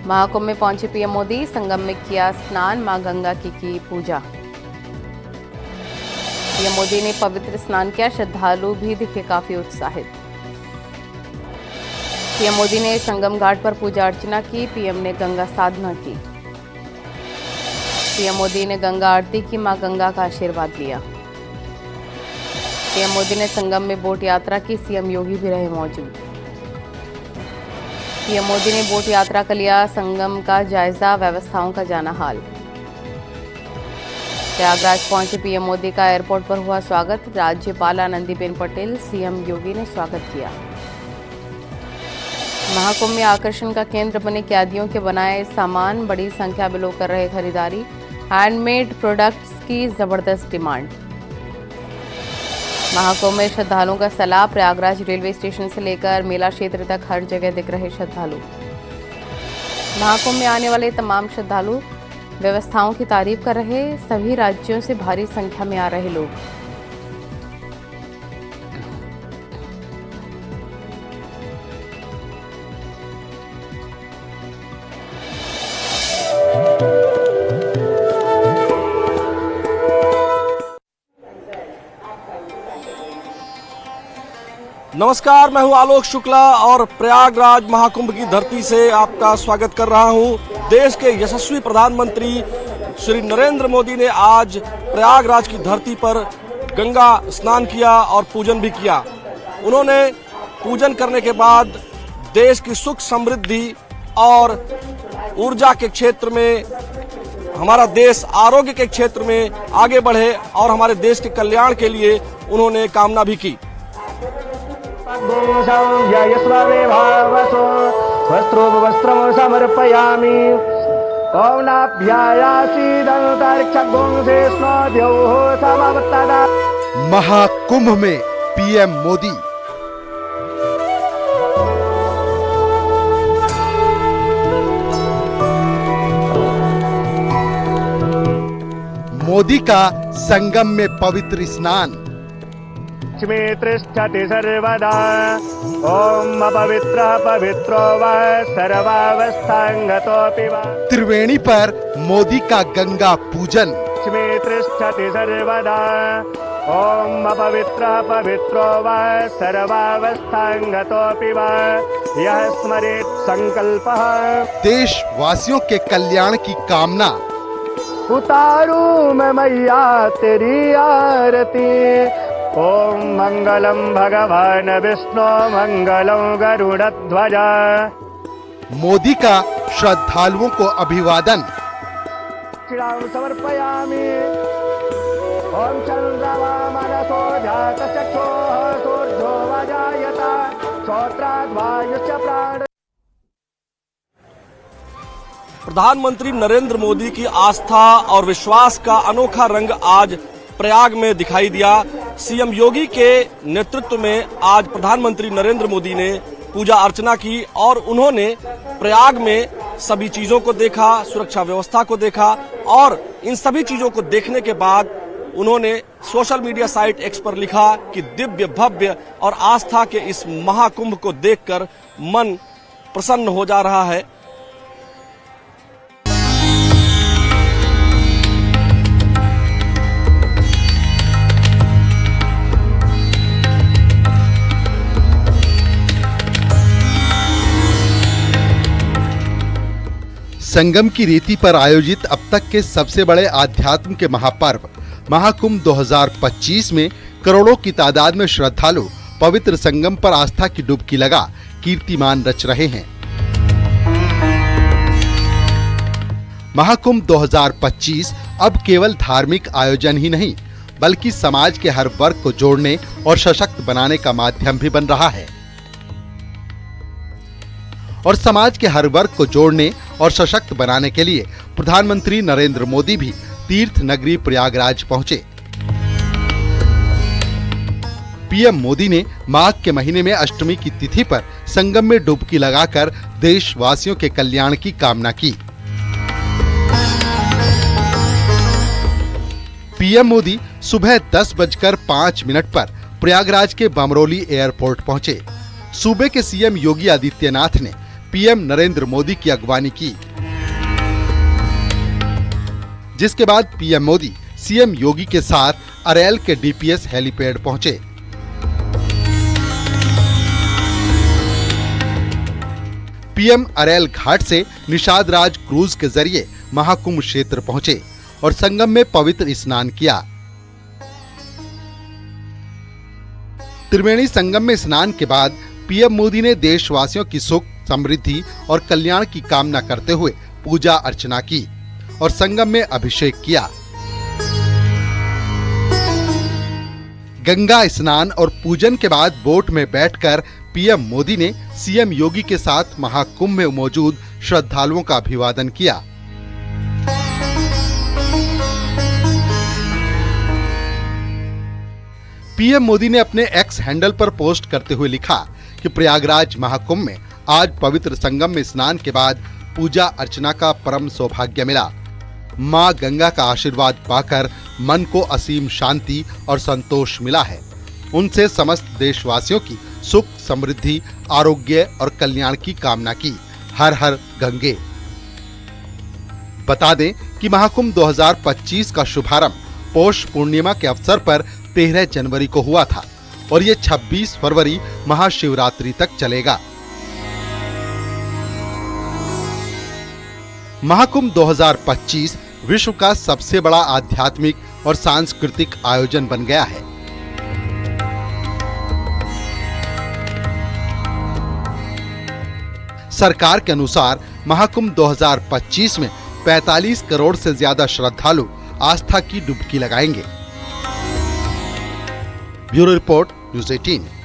महाकुंभ में पहुंचे पीएम मोदी, संगम में किया स्नान, मां गंगा की पूजा। पीएम मोदी ने पवित्र स्नान किया, श्रद्धालु भी दिखे काफी उत्साहित। पीएम मोदी ने संगम घाट पर पूजा अर्चना की, पीएम ने गंगा साधना की। पीएम मोदी ने गंगा आरती की, मां गंगा का आशीर्वाद लिया। पीएम मोदी ने संगम में बोट यात्रा की, सीएम योगी भी रहे मौजूद। पीएम मोदी ने बोट यात्रा का लिया संगम का जायजा, व्यवस्थाओं का जाना हाल। प्रयागराज पहुंचे पीएम मोदी का एयरपोर्ट पर हुआ स्वागत, राज्यपाल आनंदीबेन पटेल, सीएम योगी ने स्वागत किया। महाकुंभ में आकर्षण का केंद्र बने कैदियों के बनाए सामान, बड़ी संख्या में लोग कर रहे खरीदारी, हैंडमेड प्रोडक्ट्स की जबरदस्त डिमांड। महाकुंभ में श्रद्धालुओं का सैलाब, प्रयागराज रेलवे स्टेशन से लेकर मेला क्षेत्र तक हर जगह दिख रहे श्रद्धालु। महाकुंभ में आने वाले तमाम श्रद्धालु व्यवस्थाओं की तारीफ कर रहे, सभी राज्यों से भारी संख्या में आ रहे लोग। नमस्कार, मैं हूं आलोक शुक्ला और प्रयागराज महाकुंभ की धरती से आपका स्वागत कर रहा हूं। देश के यशस्वी प्रधानमंत्री श्री नरेंद्र मोदी ने आज प्रयागराज की धरती पर गंगा स्नान किया और पूजन भी किया। उन्होंने पूजन करने के बाद देश की सुख समृद्धि और ऊर्जा के क्षेत्र में, हमारा देश आरोग्य के क्षेत्र में आगे बढ़े और हमारे देश के कल्याण के लिए उन्होंने कामना भी की। वस्त्रं समर्पयामि। महाकुंभ में पीएम मोदी। मोदी का संगम में पवित्र स्नान। लक्ष्मी तिष्ठति सर्वदा, ओम अपवित्रः पवित्रो वा सर्वावस्थांगतोऽपि वा। त्रिवेणी पर मोदी का गंगा पूजन। लक्ष्मी तिष्ठति सर्वदा, ओम अपवित्रः पवित्रो वा सर्वावस्थांगतोऽपि वा। यः स्मरेत् संकल्पः। देशवासियों के कल्याण की कामना। उतारू मैं मैया तेरी आरती। ओम मंगलम भगवान विष्णु, मंगलम गरुड़ध्वज। मोदी का श्रद्धालुओं को अभिवादन। समर्पयामि। ओम चंद्रमा मनसो जातचक्षुः सूर्यो वजायत श्रोत्राद् वायुश्च प्राण। प्रधानमंत्री नरेंद्र मोदी की आस्था और विश्वास का अनोखा रंग आज प्रयाग में दिखाई दिया। सीएम योगी के नेतृत्व में आज प्रधानमंत्री नरेंद्र मोदी ने पूजा अर्चना की और उन्होंने प्रयाग में सभी चीजों को देखा, सुरक्षा व्यवस्था को देखा और इन सभी चीजों को देखने के बाद उन्होंने सोशल मीडिया साइट एक्स पर लिखा कि दिव्य, भव्य और आस्था के इस महाकुंभ को देखकर मन प्रसन्न हो जा रहा है। संगम की रेती पर आयोजित अब तक के सबसे बड़े आध्यात्म के महापर्व महाकुंभ 2025 में करोड़ों की तादाद में श्रद्धालु पवित्र संगम पर आस्था की डुबकी लगा कीर्तिमान रच रहे हैं। महाकुंभ 2025 अब केवल धार्मिक आयोजन ही नहीं, बल्कि समाज के हर वर्ग को जोड़ने और सशक्त बनाने का माध्यम भी बन रहा है। और समाज के हर वर्ग को जोड़ने और सशक्त बनाने के लिए प्रधानमंत्री नरेंद्र मोदी भी तीर्थ नगरी प्रयागराज पहुंचे। पीएम मोदी ने माघ के महीने में अष्टमी की तिथि पर संगम में डुबकी लगाकर देशवासियों के कल्याण की कामना की। पीएम मोदी सुबह 10:05 पर प्रयागराज के बमरोली एयरपोर्ट पहुंचे। सूबे के सीएम योगी आदित्यनाथ ने पीएम नरेंद्र मोदी की अगवानी की, जिसके बाद पीएम मोदी सीएम योगी के साथ अरैल के डीपीएस हेलीपैड पहुंचे। पीएम अरैल घाट से निषाद राज क्रूज के जरिए महाकुंभ क्षेत्र पहुंचे और संगम में पवित्र स्नान किया। त्रिवेणी संगम में स्नान के बाद पीएम मोदी ने देशवासियों की सुख, समृद्धि और कल्याण की कामना करते हुए पूजा अर्चना की और संगम में अभिषेक किया। गंगा स्नान और पूजन के बाद बोट में बैठकर पीएम मोदी ने सीएम योगी के साथ महाकुंभ में मौजूद श्रद्धालुओं का अभिवादन किया। पीएम मोदी ने अपने एक्स हैंडल पर पोस्ट करते हुए लिखा कि प्रयागराज महाकुंभ में आज पवित्र संगम में स्नान के बाद पूजा अर्चना का परम सौभाग्य मिला। मां गंगा का आशीर्वाद पाकर मन को असीम शांति और संतोष मिला है। उनसे समस्त देशवासियों की सुख, समृद्धि, आरोग्य और कल्याण की कामना की। हर हर गंगे। बता दें कि महाकुंभ 2025 का शुभारंभ पौष पूर्णिमा के अवसर पर 13 जनवरी को हुआ था और ये 26 फरवरी महाशिवरात्रि तक चलेगा। महाकुंभ 2025 विश्व का सबसे बड़ा आध्यात्मिक और सांस्कृतिक आयोजन बन गया है। सरकार के अनुसार महाकुंभ 2025 में 45 करोड़ से ज्यादा श्रद्धालु आस्था की डुबकी लगाएंगे। Bureau report, news 18।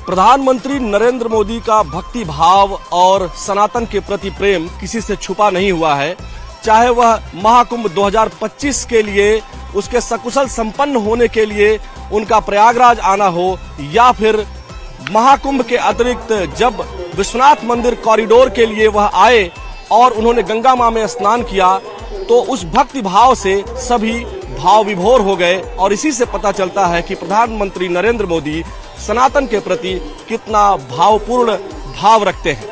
प्रधानमंत्री नरेंद्र मोदी का भक्ति भाव और सनातन के प्रति प्रेम किसी से छुपा नहीं हुआ है। चाहे वह महाकुंभ 2025 के लिए, उसके सकुशल संपन्न होने के लिए उनका प्रयागराज आना हो, या फिर महाकुंभ के अतिरिक्त जब विश्वनाथ मंदिर कॉरिडोर के लिए वह आए और उन्होंने गंगा मां में स्नान किया, तो उस भक्ति भाव से सभी भाव विभोर हो गए। और इसी से पता चलता है कि प्रधानमंत्री नरेंद्र मोदी सनातन के प्रति कितना भावपूर्ण भाव रखते हैं।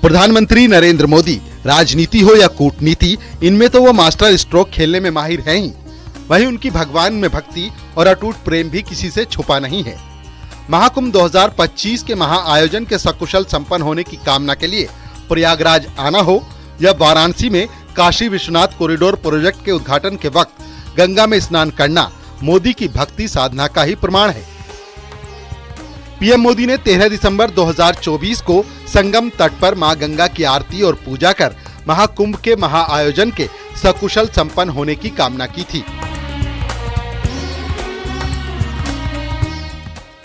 प्रधानमंत्री नरेंद्र मोदी राजनीति हो या कूटनीति, इनमें तो वो मास्टर स्ट्रोक खेलने में माहिर हैं ही। वहीं उनकी भगवान में भक्ति और अटूट प्रेम भी किसी से छुपा नहीं है। महाकुंभ 2025 के महाआयोजन के सकुशल संपन्न होने की कामना के लिए प्रयागराज आना हो या वाराणसी में काशी विश्वनाथ कॉरिडोर प्रोजेक्ट के उद्घाटन के वक्त गंगा में स्नान करना मोदी की भक्ति साधना का ही प्रमाण है। पीएम मोदी ने 13 दिसंबर 2024 को संगम तट पर मां गंगा की आरती और पूजा कर महाकुंभ के महाआयोजन के सकुशल संपन्न होने की कामना की थी।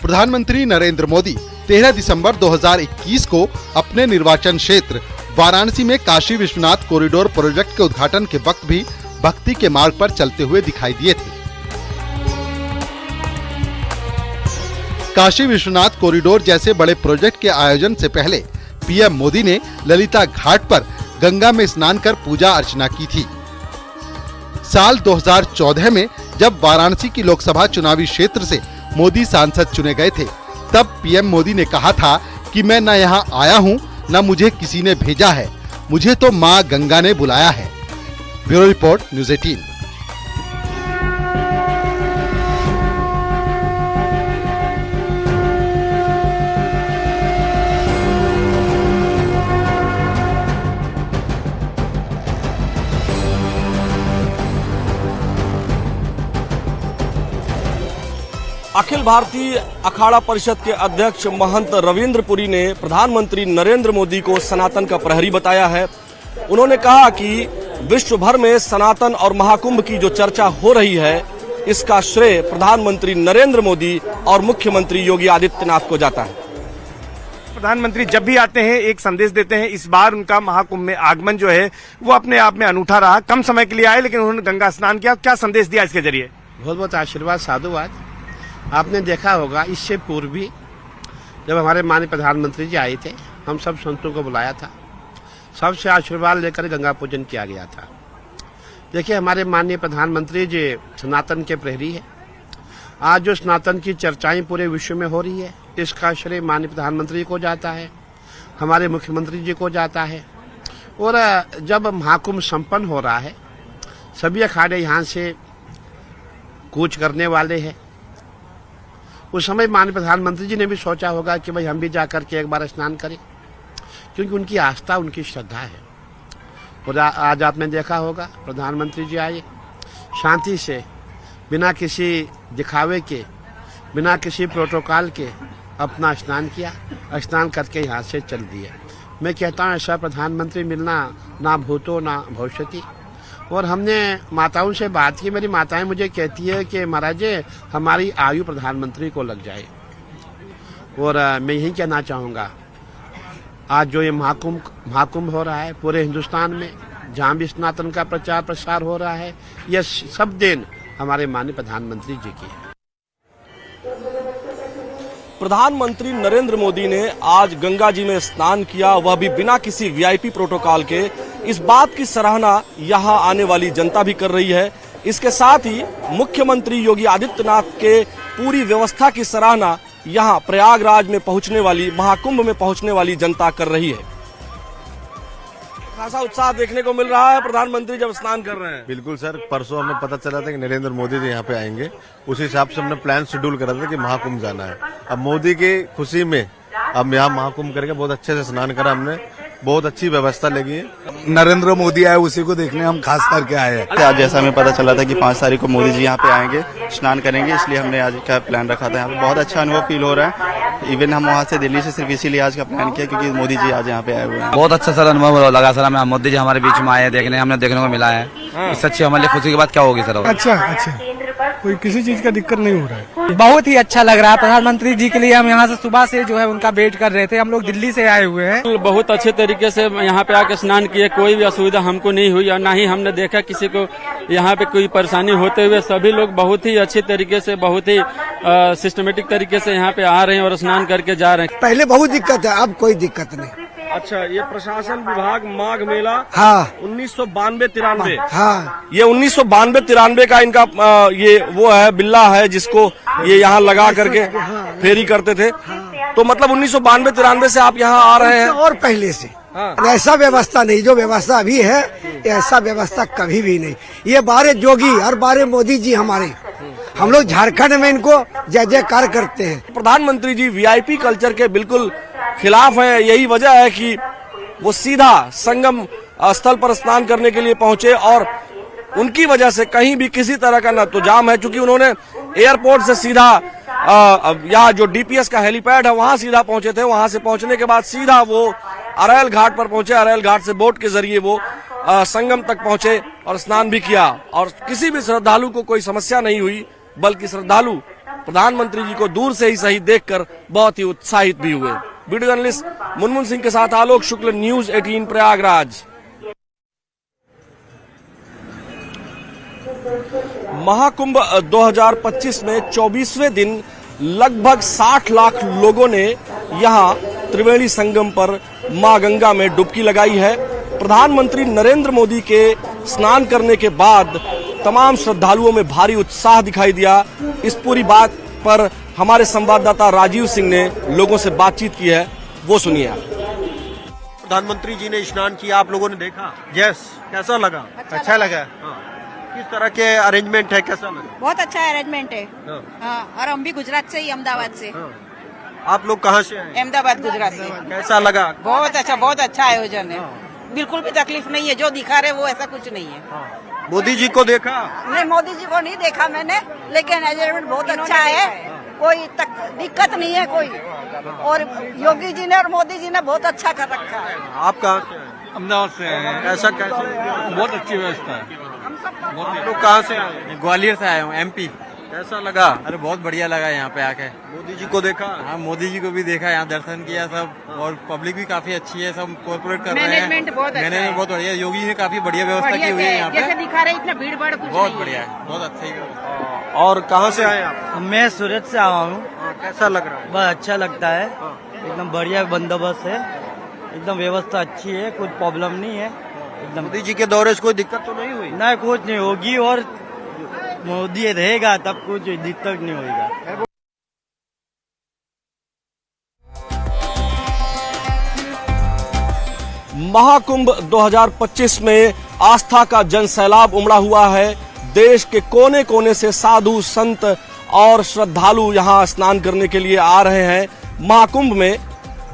प्रधानमंत्री नरेंद्र मोदी 13 दिसंबर 2021 को अपने निर्वाचन क्षेत्र वाराणसी में काशी विश्वनाथ कॉरिडोर प्रोजेक्ट के उद्घाटन के वक्त भी भक्ति के मार्ग पर चलते हुए दिखाई दिए थे। काशी विश्वनाथ कॉरिडोर जैसे बड़े प्रोजेक्ट के आयोजन से पहले पीएम मोदी ने ललिता घाट पर गंगा में स्नान कर पूजा अर्चना की थी। साल 2014 में जब वाराणसी की लोकसभा चुनावी क्षेत्र से मोदी सांसद चुने गए थे, तब पीएम मोदी ने कहा था कि मैं न यहाँ आया हूँ न मुझे किसी ने भेजा है, मुझे तो माँ गंगा ने बुलाया है। Bureau report, news 18। Akhil Bharatiya Akhara Parishad के अध्यक्ष महंत रविंद्र पुरी ने प्रधानमंत्री नरेंद्र मोदी को सनातन का प्रहरी बताया है। उन्होंने कहा कि विश्व भर में सनातन और महाकुंभ की जो चर्चा हो रही है, इसका श्रेय प्रधानमंत्री नरेंद्र मोदी और मुख्यमंत्री योगी आदित्यनाथ को जाता है। प्रधानमंत्री जब भी आते हैं एक संदेश देते हैं। इस बार उनका महाकुंभ में आगमन जो है वो अपने आप में अनूठा रहा। कम समय के लिए आए लेकिन उन्होंने गंगा स्नान किया। क्या संदेश दिया इसके जरिए? बहुत बहुत आशीर्वाद, साधुवाद। आपने देखा होगा इससे पूर्व भी जब हमारे माननीय प्रधानमंत्री जी आए थे, हम सब संतों को बुलाया था, सबसे आशीर्वाद लेकर गंगा पूजन किया गया था। देखिए, हमारे माननीय प्रधानमंत्री जी सनातन के प्रहरी है। आज जो सनातन की चर्चाएं पूरे विश्व में हो रही है, इसका श्रेय माननीय प्रधानमंत्री को जाता है, हमारे मुख्यमंत्री जी को जाता है। और जब महाकुंभ संपन्न हो रहा है, सभी अखाड़े यहाँ से कूच करने वाले हैं। उस समय माननीय प्रधानमंत्री जी ने भी सोचा होगा कि भाई हम भी जाकर के एक बार स्नान करें, क्योंकि उनकी आस्था, उनकी श्रद्धा है। और आज आपने देखा होगा प्रधानमंत्री जी आए, शांति से, बिना किसी दिखावे के, बिना किसी प्रोटोकॉल के अपना स्नान किया, स्नान करके यहाँ से चल दिए। मैं कहता हूँ ऐसा प्रधानमंत्री मिलना ना भूतो ना भविष्यति। और हमने माताओं से बात की, मेरी माताएं मुझे कहती है कि महाराज जी हमारी आयु प्रधानमंत्री को लग जाए। और मैं यही कहना चाहूँगा, आज जो ये महाकुंभ हो रहा है पूरे हिंदुस्तान में, जहाँ भी सनातन का प्रचार प्रसार हो रहा है, यह सब दिन हमारे माननीय प्रधानमंत्री जी की है। प्रधानमंत्री नरेंद्र मोदी ने आज गंगा जी में स्नान किया, वह भी बिना किसी वीआईपी प्रोटोकॉल के। इस बात की सराहना यहां आने वाली जनता भी कर रही है। इसके साथ ही मुख्यमंत्री योगी आदित्यनाथ के पूरी व्यवस्था की सराहना यहां प्रयागराज में पहुंचने वाली, महाकुंभ में पहुंचने वाली जनता कर रही है। खासा उत्साह देखने को मिल रहा है प्रधानमंत्री जब स्नान कर रहे हैं। बिल्कुल सर, परसों हमें पता चला था कि नरेंद्र मोदी जी यहाँ पे आएंगे, उस हिसाब से हमने प्लान शेड्यूल करा था कि महाकुंभ जाना है। अब मोदी की खुशी में अब यहाँ महाकुंभ करके बहुत अच्छे से स्नान करा हमने, बहुत अच्छी व्यवस्था लगी है। नरेंद्र मोदी आए, उसी को देखने हम खास करके आए हैं। आज जैसा हमें पता चला था कि 5 तारीख को मोदी जी यहाँ पे आएंगे, स्नान करेंगे, इसलिए हमने आज का प्लान रखा था। यहाँ पे बहुत अच्छा अनुभव फील हो रहा है। इवन हम वहाँ से दिल्ली से सिर्फ इसीलिए आज का प्लान किया क्योंकि मोदी जी आज यहाँ पे आए हुए हैं। बहुत अच्छा सर अनुभव लगा सर हमें, मोदी जी हमारे बीच में आए, हमने देखने को मिला है। इससे अच्छी हमारे लिए खुशी की बात क्या होगी सर? अच्छा, कोई किसी चीज का दिक्कत नहीं हो रहा है। बहुत ही अच्छा लग रहा है। प्रधानमंत्री जी के लिए हम यहाँ से सुबह से जो है उनका वेट कर रहे थे। हम लोग दिल्ली से आए हुए हैं। बहुत अच्छे तरीके से यहाँ पे आके स्नान किए, कोई भी असुविधा हमको नहीं हुई और ना ही हमने देखा किसी को यहाँ पे कोई परेशानी होते हुए। सभी लोग बहुत ही अच्छे तरीके से, बहुत ही सिस्टमेटिक तरीके से यहाँ पे आ रहे हैं और स्नान करके जा रहे हैं। पहले बहुत दिक्कत है, अब कोई दिक्कत नहीं। अच्छा, ये प्रशासन विभाग माघ मेला, हाँ, 1992-93, हाँ, ये 1992-93 का इनका ये वो है, बिल्ला है जिसको ये यहाँ लगा करके फेरी करते थे। तो मतलब 1992-93 से आप यहाँ आ रहे हैं? और पहले से ऐसा व्यवस्था नहीं, जो व्यवस्था अभी है ऐसा व्यवस्था कभी भी नहीं। ये 12 जोगी और 12 मोदी जी हमारे, हम लोग झारखंड में इनको जय जयकार करते हैं। प्रधानमंत्री जी वीआईपी कल्चर के बिल्कुल खिलाफ है। यही वजह है कि वो सीधा संगम स्थल पर स्नान करने के लिए पहुंचे और उनकी वजह से कहीं भी किसी तरह का न तो जाम है, क्योंकि उन्होंने एयरपोर्ट से सीधा यहाँ जो डीपीएस का हेलीपैड है वहां सीधा पहुंचे थे। वहां से पहुंचने के बाद सीधा वो अरैल घाट पर पहुंचे। अरैल घाट से बोट के जरिए वो संगम तक पहुंचे और स्नान भी किया और किसी भी श्रद्धालु को कोई समस्या नहीं हुई, बल्कि श्रद्धालु प्रधानमंत्री जी को दूर से ही सही देखकर बहुत ही उत्साहित भी हुए। वीडियो जर्नलिस्ट मुनमुन सिंह के साथ आलोक शुक्ल, न्यूज 18 प्रयागराज। महाकुंभ 2025 में 24वें दिन लगभग 60 लाख लोगों ने यहां त्रिवेणी संगम पर मां गंगा में डुबकी लगाई है। प्रधानमंत्री नरेंद्र मोदी के स्नान करने के बाद तमाम श्रद्धालुओं में भारी उत्साह दिखाई दिया। इस पूरी बात पर हमारे संवाददाता राजीव सिंह ने लोगों से बातचीत की है, वो सुनिए। प्रधानमंत्री जी ने स्नान किया, आप लोगों ने देखा? यस, कैसा लगा? अच्छा लगा। किस तरह के अरेंजमेंट है, कैसा लगा? बहुत अच्छा अरेंजमेंट है। और हम भी गुजरात से ही, अहमदाबाद से। आप लोग कहाँ से आए? अहमदाबाद, गुजरात से। कैसा लगा? बहुत अच्छा आयोजन है। बिल्कुल भी तकलीफ नहीं है, जो दिखा रहे वो ऐसा कुछ नहीं है। मोदी जी को देखा? नहीं, मोदी जी को नहीं देखा मैंने, लेकिन अरेंजमेंट बहुत अच्छा है, कोई दिक्कत नहीं है कोई। और योगी जी ने और मोदी जी ने बहुत अच्छा कर रखा है। आप कहाँ से आए? अहमदाबाद से आए हैं। ऐसा कैसे? बहुत अच्छी व्यवस्था है। आप लोग कहाँ से आए? ग्वालियर से आए हूँ, एमपी। कैसा लगा? अरे बहुत बढ़िया लगा यहाँ पे आके। मोदी जी को देखा? हाँ, मोदी जी को भी देखा, यहाँ दर्शन किया सब, और पब्लिक भी काफी अच्छी है, सब कोऑपरेट कर रहे हैं। मैनेजमेंट बहुत बढ़िया, योगी जी ने काफी बढ़िया व्यवस्था की हुई है यहाँ पे। जैसे दिखा रहे इतना भीड़ भाड़ कुछ बहुत बढ़िया है, बहुत अच्छा ही। और कहाँ से आए आप? मैं सूरत से आया हूँ। कैसा लग रहा है? बहुत अच्छा लगता है, एकदम बढ़िया बंदोबस्त है, एकदम व्यवस्था अच्छी है, कुछ प्रॉब्लम नहीं है एकदम। मोदी जी के दौरे से कोई दिक्कत तो नहीं हुई? नहीं, कुछ नहीं होगी, और मोदी रहेगा तब कुछ दिक्कत नहीं होगा। महाकुंभ 2025 में आस्था का जनसैलाब उमड़ा हुआ है। देश के कोने कोने से साधु संत और श्रद्धालु यहां स्नान करने के लिए आ रहे हैं। महाकुंभ में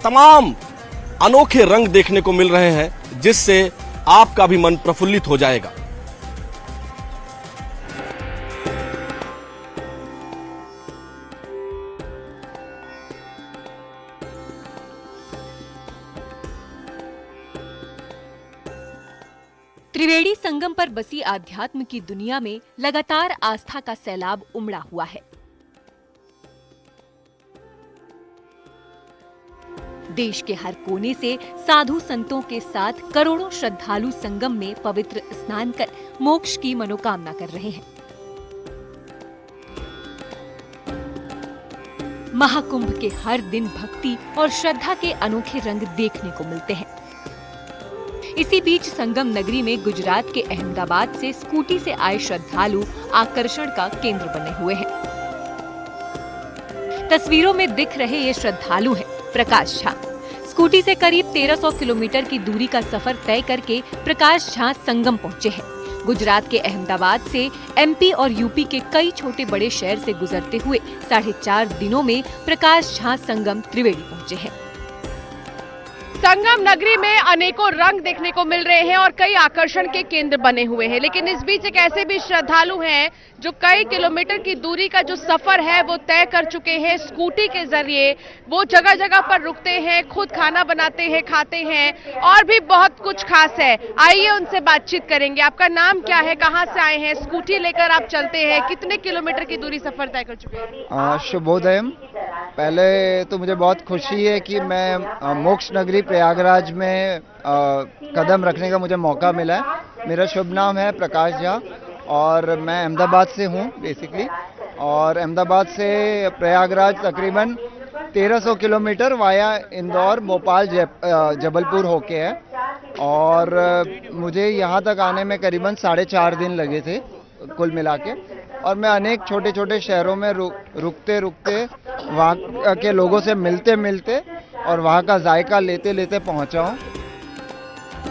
तमाम अनोखे रंग देखने को मिल रहे हैं, जिससे आपका भी मन प्रफुल्लित हो जाएगा। त्रिवेणी संगम पर बसी आध्यात्म की दुनिया में लगातार आस्था का सैलाब उमड़ा हुआ है। देश के हर कोने से साधु संतों के साथ करोड़ों श्रद्धालु संगम में पवित्र स्नान कर मोक्ष की मनोकामना कर रहे हैं। महाकुंभ के हर दिन भक्ति और श्रद्धा के अनोखे रंग देखने को मिलते हैं। इसी बीच संगम नगरी में गुजरात के अहमदाबाद से स्कूटी से आए श्रद्धालु आकर्षण का केंद्र बने हुए हैं। तस्वीरों में दिख रहे ये श्रद्धालु हैं प्रकाश झा। स्कूटी से करीब 1300 किलोमीटर की दूरी का सफर तय करके प्रकाश झा संगम पहुंचे हैं। गुजरात के अहमदाबाद से एमपी और यूपी के कई छोटे बड़े शहर से गुजरते हुए 4.5 दिनों में प्रकाश झा संगम त्रिवेणी पहुंचे हैं। संगम नगरी में अनेकों रंग देखने को मिल रहे हैं और कई आकर्षण के केंद्र बने हुए हैं, लेकिन इस बीच एक ऐसे भी श्रद्धालु हैं जो कई किलोमीटर की दूरी का जो सफर है वो तय कर चुके हैं। स्कूटी के जरिए वो जगह जगह पर रुकते हैं, खुद खाना बनाते हैं, खाते हैं और भी बहुत कुछ खास है। आइए उनसे बातचीत करेंगे। आपका नाम क्या है, कहाँ से आए हैं? स्कूटी लेकर आप चलते हैं, कितने किलोमीटर की दूरी सफर तय कर चुके हैं? शुभोदय। पहले तो मुझे बहुत खुशी है कि मैं मोक्ष नगरी प्रयागराज में कदम रखने का मुझे मौका मिला है। मेरा शुभ नाम है प्रकाश झा और मैं अहमदाबाद से हूँ बेसिकली, और अहमदाबाद से प्रयागराज तकरीबन 1300 किलोमीटर वाया इंदौर, भोपाल, जबलपुर होके है, और मुझे यहाँ तक आने में करीबन 4.5 दिन लगे थे कुल मिला के। और मैं अनेक छोटे छोटे शहरों में रुकते रुकते वहाँ के लोगों से मिलते मिलते और वहाँ का जायका लेते लेते पहुँचा हूँ।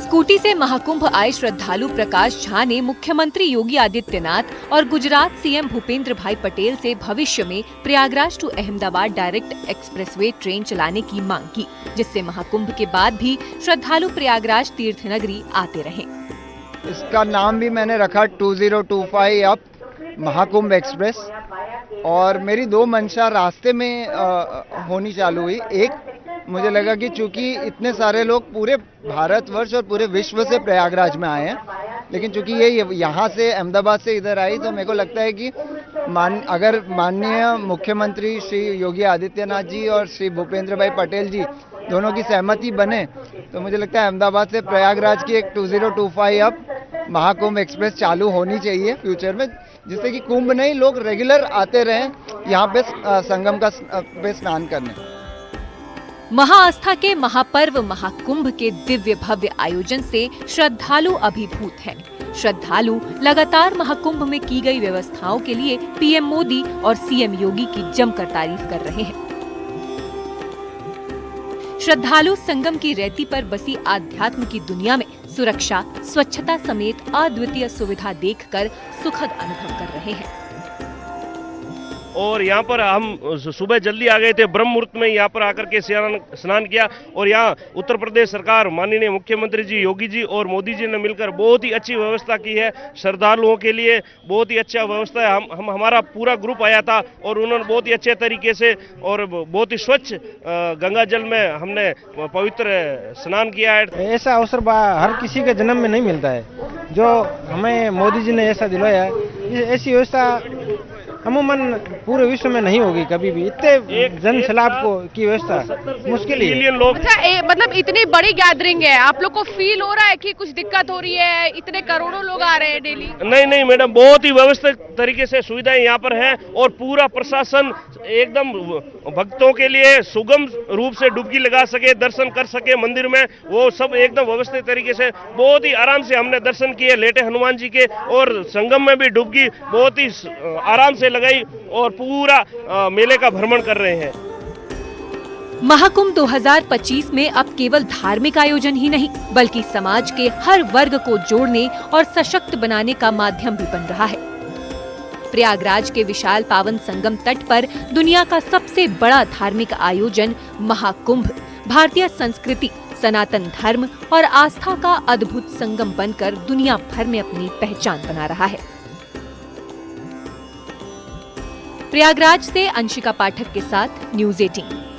स्कूटी से महाकुंभ आए श्रद्धालु प्रकाश झा ने मुख्यमंत्री योगी आदित्यनाथ और गुजरात सीएम भूपेंद्र भाई पटेल से भविष्य में Prayagraj to Ahmedabad direct expressway train चलाने की मांग की, जिससे महाकुंभ के बाद भी श्रद्धालु प्रयागराज तीर्थ नगरी आते रहे। इसका नाम भी मैंने रखा 2025 अप महाकुंभ एक्सप्रेस, और मेरी 2 मंशा रास्ते में होनी चालू हुई। एक, मुझे लगा कि चूंकि इतने सारे लोग पूरे भारतवर्ष और पूरे विश्व से प्रयागराज में आए हैं, लेकिन चूंकि ये यहाँ से अहमदाबाद से इधर आई, तो मेरे को लगता है कि अगर माननीय मुख्यमंत्री श्री योगी आदित्यनाथ जी और श्री भूपेंद्र भाई पटेल जी दोनों की सहमति बने, तो मुझे लगता है अहमदाबाद से प्रयागराज की एक 2025 अप महाकुंभ एक्सप्रेस चालू होनी चाहिए फ्यूचर में, जिससे कि कुंभ नहीं, लोग रेगुलर आते रहें यहाँ पे संगम का पे स्नान करने। महाआस्था के महापर्व महाकुंभ के दिव्य भव्य आयोजन से श्रद्धालु अभिभूत हैं। श्रद्धालु लगातार महाकुंभ में की गई व्यवस्थाओं के लिए पीएम मोदी और सीएम योगी की जमकर तारीफ कर रहे हैं। श्रद्धालु संगम की रेती पर बसी आध्यात्म की दुनिया में सुरक्षा, स्वच्छता समेत अद्वितीय सुविधा देखकर सुखद अनुभव कर रहे हैं। और यहाँ पर हम सुबह जल्दी आ गए थे, ब्रह्म मुहूर्त में यहाँ पर आकर के स्नान किया, और यहाँ उत्तर प्रदेश सरकार माननीय मुख्यमंत्री जी योगी जी और मोदी जी ने मिलकर बहुत ही अच्छी व्यवस्था की है। श्रद्धालुओं के लिए बहुत ही अच्छा व्यवस्था है। हमारा पूरा ग्रुप आया था और उन्होंने बहुत ही अच्छे तरीके से और बहुत ही स्वच्छ गंगा जल में हमने पवित्र स्नान किया है। ऐसा अवसर हर किसी के जन्म में नहीं मिलता है, जो हमें मोदी जी ने ऐसा दिलाया है। ऐसी व्यवस्था अमूमन पूरे विश्व में नहीं होगी कभी भी, इतने जन सैलाब को की व्यवस्था मुश्किल ही है। अच्छा, मतलब इतनी बड़ी गैदरिंग है, आप लोग को फील हो रहा है कि कुछ दिक्कत हो रही है? इतने करोड़ों लोग आ रहे हैं डेली। नहीं मैडम, बहुत ही व्यवस्थित तरीके से सुविधाएं यहाँ पर है और पूरा प्रशासन एकदम भक्तों के लिए सुगम रूप से डुबकी लगा सके, दर्शन कर सके मंदिर में, वो सब एकदम व्यवस्थित तरीके से बहुत ही आराम से हमने दर्शन किए लेटे हनुमान जी के, और संगम में भी डुबकी बहुत ही आराम से लगाई और पूरा मेले का भ्रमण कर रहे हैं। महाकुंभ 2025 में अब केवल धार्मिक आयोजन ही नहीं बल्कि समाज के हर वर्ग को जोड़ने और सशक्त बनाने का माध्यम भी बन रहा है। प्रयागराज के विशाल पावन संगम तट पर दुनिया का सबसे बड़ा धार्मिक आयोजन महाकुंभ भारतीय संस्कृति, सनातन धर्म और आस्था का अद्भुत संगम बनकर दुनिया भर में अपनी पहचान बना रहा है। प्रयागराज से अंशिका पाठक के साथ न्यूज़ 18।